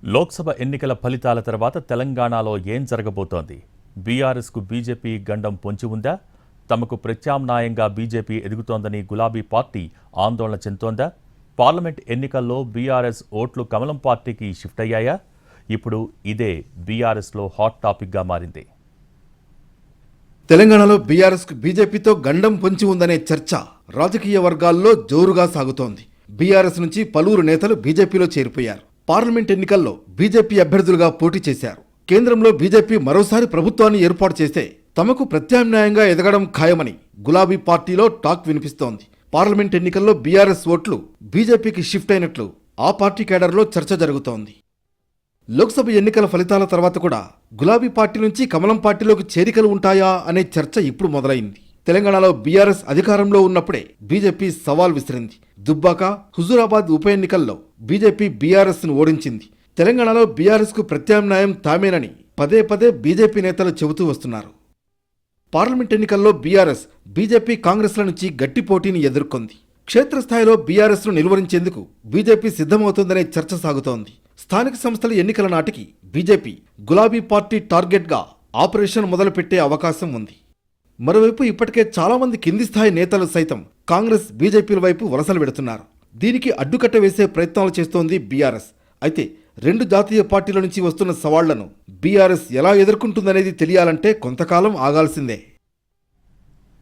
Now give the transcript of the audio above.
లోక్సభ ఎన్నికల ఫలితాల తర్వాత తెలంగాణలో ఏం జరగబోతోంది? బీఆర్ఎస్కు బీజేపీ గండం పొంచి ఉందా? తమకు ప్రత్యామ్నాయంగా బీజేపీ ఎదుగుతోందని గులాబీ పార్టీ ఆందోళన చెందుతోందా? పార్లమెంట్ ఎన్నికల్లో బీఆర్ఎస్ ఓట్లు కమలం పార్టీకి షిఫ్ట్ అయ్యాయా? ఇప్పుడు ఇదే బీఆర్ఎస్లో హాట్ టాపిక్గా మారింది. తెలంగాణలో బీఆర్ఎస్కు బీజేపీతో గండం పొంచి ఉందనే చర్చ రాజకీయ వర్గాల్లో జోరుగా సాగుతోంది. బీఆర్ఎస్ నుంచి పలువురు నేతలు బీజేపీలో చేరిపోయారు. పార్లమెంట్ ఎన్నికల్లో బీజేపీ అభ్యర్థులుగా పోటీ చేశారు. కేంద్రంలో బీజేపీ మరోసారి ప్రభుత్వాన్ని ఏర్పాటు చేస్తే తమకు ప్రత్యామ్నాయంగా ఎదగడం ఖాయమని గులాబీ పార్టీలో టాక్ వినిపిస్తోంది. పార్లమెంట్ ఎన్నికల్లో బీఆర్ఎస్ ఓట్లు బీజేపీకి షిఫ్ట్ అయినట్లు ఆ పార్టీ కేడర్లో చర్చ జరుగుతోంది. లోక్సభ ఎన్నికల ఫలితాల తర్వాత కూడా గులాబీ పార్టీ నుంచి కమలం పార్టీలోకి చేరికలు ఉంటాయా అనే చర్చ ఇప్పుడు మొదలైంది. తెలంగాణలో బీఆర్ఎస్ అధికారంలో ఉన్నప్పుడే బీజేపీ సవాల్ విసిరింది. దుబ్బాక, హుజూరాబాద్ ఉప ఎన్నికల్లో బీజేపీ బీఆర్ఎస్ను ఓడించింది. తెలంగాణలో బీఆర్ఎస్కు ప్రత్యామ్నాయం తామేనని పదే పదే బీజేపీ నేతలు చెబుతూ వస్తున్నారు. పార్లమెంట్ ఎన్నికల్లో బీఆర్ఎస్ బీజేపీ కాంగ్రెస్ల నుంచి గట్టి పోటీని ఎదుర్కొంది. క్షేత్రస్థాయిలో బీఆర్ఎస్ను నిలువరించేందుకు బీజేపీ సిద్ధమవుతోందనే చర్చ సాగుతోంది. స్థానిక సంస్థల ఎన్నికల నాటికి బీజేపీ గులాబీ పార్టీ టార్గెట్గా ఆపరేషన్ మొదలుపెట్టే అవకాశం ఉంది. మరోవైపు ఇప్పటికే చాలామంది కింది స్థాయి నేతలు సైతం కాంగ్రెస్, బీజేపీల వైపు వలసలు పెడుతున్నారు. దీనికి అడ్డుకట్ట వేసే ప్రయత్నాలు చేస్తోంది బీఆర్ఎస్. అయితే రెండు జాతీయ పార్టీల నుంచి వస్తున్న సవాళ్లను బీఆర్ఎస్ ఎలా ఎదుర్కొంటుందనేది తెలియాలంటే కొంతకాలం ఆగాల్సిందే.